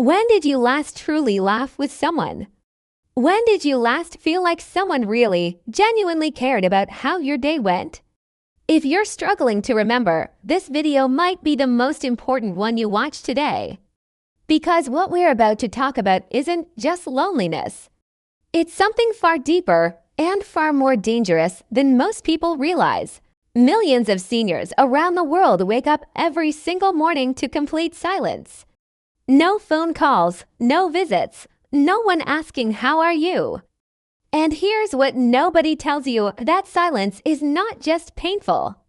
When did you last truly laugh with someone? When did you last feel like someone really, genuinely cared about how your day went? If you're struggling to remember, this video might be the most important one you watch today. Because what we're about to talk about isn't just loneliness. It's something far deeper and far more dangerous than most people realize. Millions of seniors around the world wake up every single morning to complete silence. No phone calls, no visits, no one asking how are you. And here's what nobody tells you: that silence is not just painful.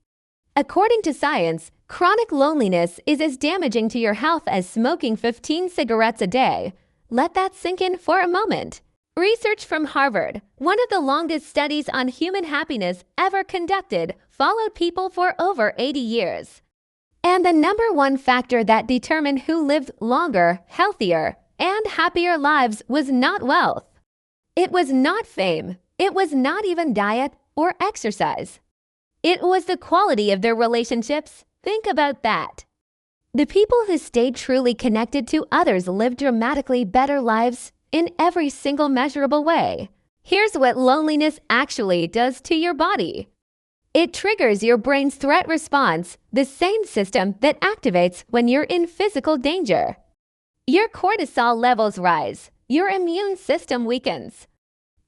According to science, chronic loneliness is as damaging to your health as smoking 15 cigarettes a day. Let that sink in for a moment. Research from Harvard, one of the longest studies on human happiness ever conducted, followed people for over 80 years. And the number one factor that determined who lived longer, healthier, and happier lives was not wealth. It was not fame. It was not even diet or exercise. It was the quality of their relationships. Think about that. The people who stayed truly connected to others lived dramatically better lives in every single measurable way. Here's what loneliness actually does to your body. It triggers your brain's threat response, the same system that activates when you're in physical danger. Your cortisol levels rise. Your immune system weakens.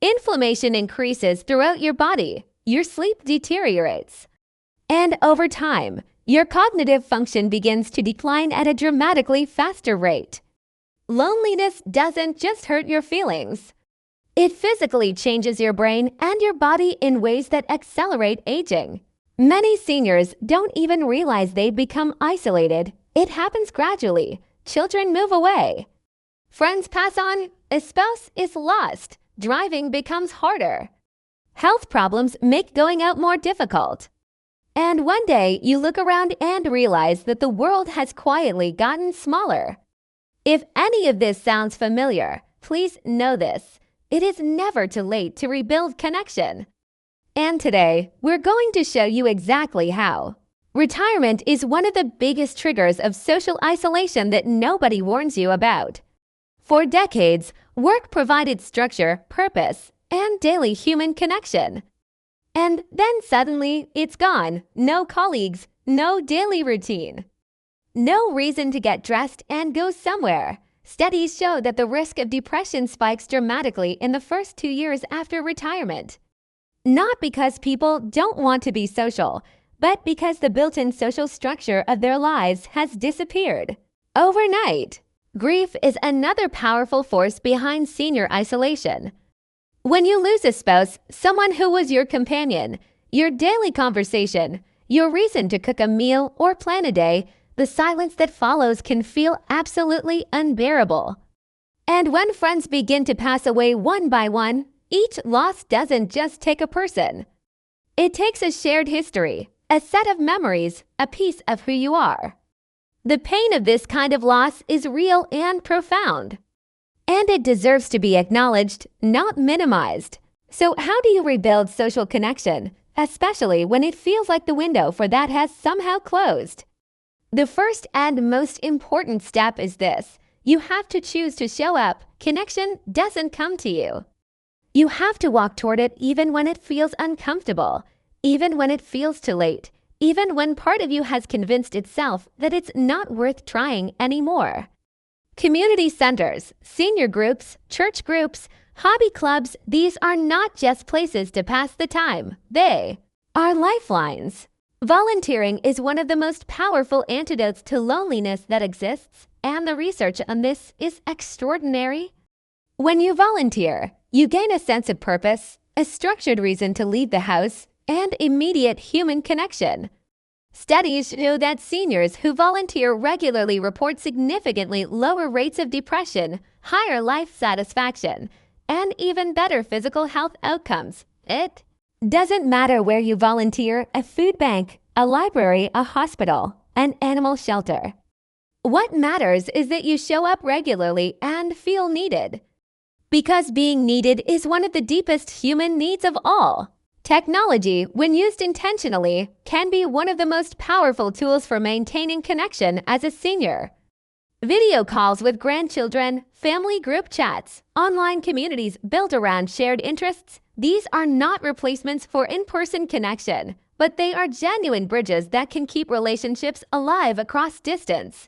Inflammation increases throughout your body. Your sleep deteriorates. And over time, your cognitive function begins to decline at a dramatically faster rate. Loneliness doesn't just hurt your feelings. It physically changes your brain and your body in ways that accelerate aging. Many seniors don't even realize they've become isolated. It happens gradually. Children move away. Friends pass on. A spouse is lost. Driving becomes harder. Health problems make going out more difficult. And one day you look around and realize that the world has quietly gotten smaller. If any of this sounds familiar, please know this: it is never too late to rebuild connection. And today, we're going to show you exactly how. Retirement is one of the biggest triggers of social isolation that nobody warns you about. For decades, work provided structure, purpose, and daily human connection. And then suddenly, it's gone. No colleagues, no daily routine. No reason to get dressed and go somewhere. Studies show that the risk of depression spikes dramatically in the first 2 years after retirement. Not because people don't want to be social, but because the built-in social structure of their lives has disappeared overnight. Grief is another powerful force behind senior isolation. When you lose a spouse, someone who was your companion, your daily conversation, your reason to cook a meal or plan a day, the silence that follows can feel absolutely unbearable. And when friends begin to pass away one by one, each loss doesn't just take a person. It takes a shared history, a set of memories, a piece of who you are. The pain of this kind of loss is real and profound. And it deserves to be acknowledged, not minimized. So how do you rebuild social connection, especially when it feels like the window for that has somehow closed? The first and most important step is this: you have to choose to show up. Connection doesn't come to you. You have to walk toward it even when it feels uncomfortable, even when it feels too late, even when part of you has convinced itself that it's not worth trying anymore. Community centers, senior groups, church groups, hobby clubs, these are not just places to pass the time. They are lifelines. Volunteering is one of the most powerful antidotes to loneliness that exists, and the research on this is extraordinary. When you volunteer, you gain a sense of purpose, a structured reason to leave the house, and immediate human connection. Studies show that seniors who volunteer regularly report significantly lower rates of depression, higher life satisfaction, and even better physical health outcomes. It doesn't matter where you volunteer: a food bank, a library, a hospital, an animal shelter. What matters is that you show up regularly and feel needed. Because being needed is one of the deepest human needs of all. Technology, when used intentionally, can be one of the most powerful tools for maintaining connection as a senior. Video calls with grandchildren, family group chats, online communities built around shared interests, these are not replacements for in-person connection, but they are genuine bridges that can keep relationships alive across distance.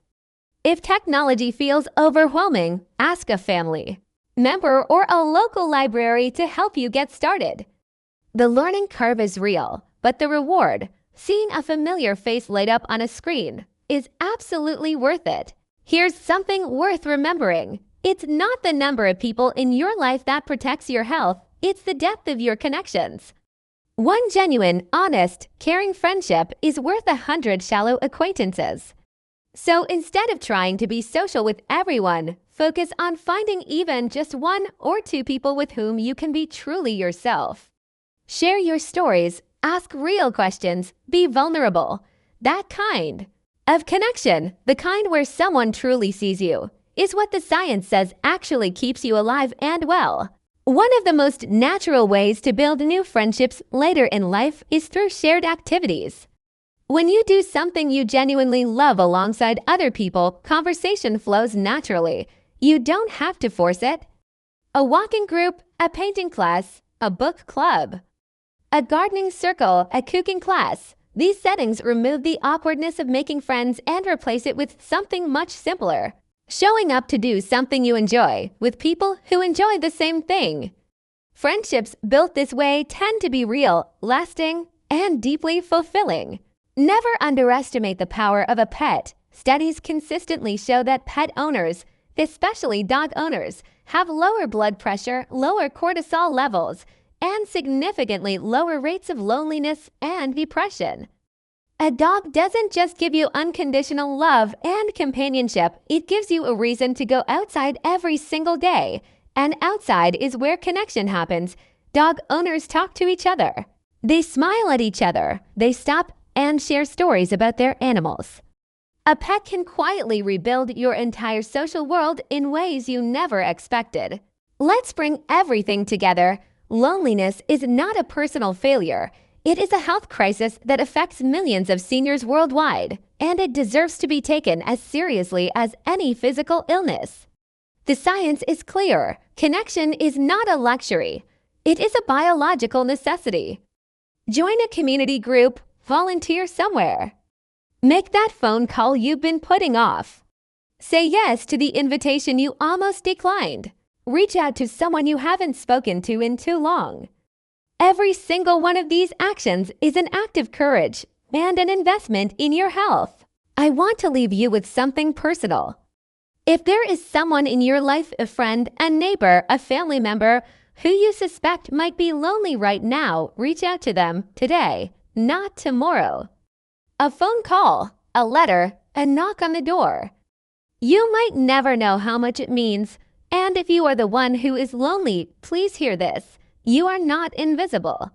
If technology feels overwhelming, ask a family member or a local library to help you get started. The learning curve is real, but the reward, seeing a familiar face light up on a screen, is absolutely worth it. Here's something worth remembering. It's not the number of people in your life that protects your health, it's the depth of your connections. One genuine, honest, caring friendship is worth 100 shallow acquaintances. So instead of trying to be social with everyone, focus on finding even just 1 or 2 people with whom you can be truly yourself. Share your stories, ask real questions, be vulnerable. That kind of connection, the kind where someone truly sees you, is what the science says actually keeps you alive and well. One of the most natural ways to build new friendships later in life is through shared activities. When you do something you genuinely love alongside other people, conversation flows naturally. You don't have to force it. A walking group, a painting class, a book club, a gardening circle, a cooking class. These settings remove the awkwardness of making friends and replace it with something much simpler. Showing up to do something you enjoy with people who enjoy the same thing. Friendships built this way tend to be real, lasting, and deeply fulfilling. Never underestimate the power of a pet. Studies consistently show that pet owners, especially dog owners, have lower blood pressure, lower cortisol levels, and significantly lower rates of loneliness and depression. A dog doesn't just give you unconditional love and companionship, it gives you a reason to go outside every single day. And outside is where connection happens. Dog owners talk to each other. They smile at each other. They stop and share stories about their animals. A pet can quietly rebuild your entire social world in ways you never expected. Let's bring everything together. Loneliness is not a personal failure. It is a health crisis that affects millions of seniors worldwide, and it deserves to be taken as seriously as any physical illness. The science is clear. Connection is not a luxury. It is a biological necessity. Join a community group, volunteer somewhere. Make that phone call you've been putting off. Say yes to the invitation you almost declined. Reach out to someone you haven't spoken to in too long. Every single one of these actions is an act of courage and an investment in your health. I want to leave you with something personal. If there is someone in your life, a friend, a neighbor, a family member, who you suspect might be lonely right now, reach out to them today, not tomorrow. A phone call, a letter, a knock on the door. You might never know how much it means, and if you are the one who is lonely, please hear this. You are not invisible.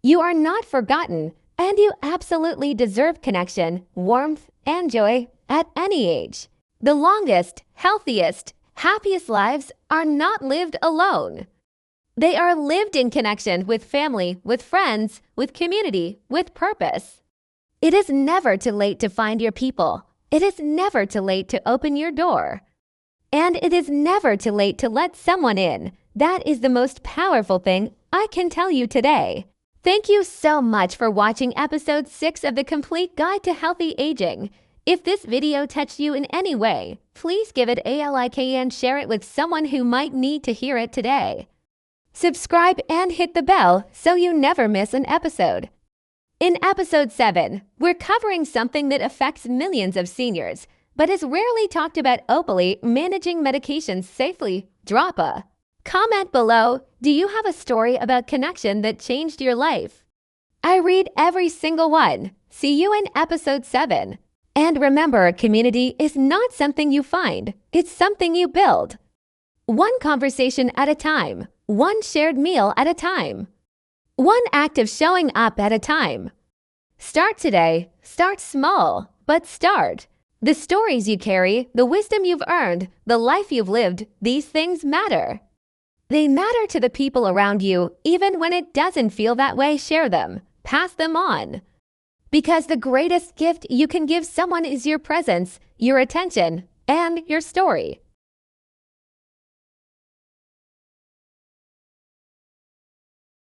You are not forgotten, and you absolutely deserve connection, warmth, and joy at any age. The longest, healthiest, happiest lives are not lived alone. They are lived in connection with family, with friends, with community, with purpose. It is never too late to find your people. It is never too late to open your door. And it is never too late to let someone in. That is the most powerful thing I can tell you today. Thank you so much for watching episode 6 of the Complete Guide to Healthy Aging. If this video touched you in any way, please give it a like and share it with someone who might need to hear it today. Subscribe and hit the bell so you never miss an episode. In episode 7, we're covering something that affects millions of seniors, but is rarely talked about openly: managing medications safely. Drop a comment below. Do you have a story about connection that changed your life? I read every single one. See you in episode 7. And remember, community is not something you find, it's something you build. One conversation at a time, one shared meal at a time, one act of showing up at a time. Start today, start small, but start. The stories you carry, the wisdom you've earned, the life you've lived, these things matter. They matter to the people around you. Even when it doesn't feel that way, share them. Pass them on. Because the greatest gift you can give someone is your presence, your attention, and your story.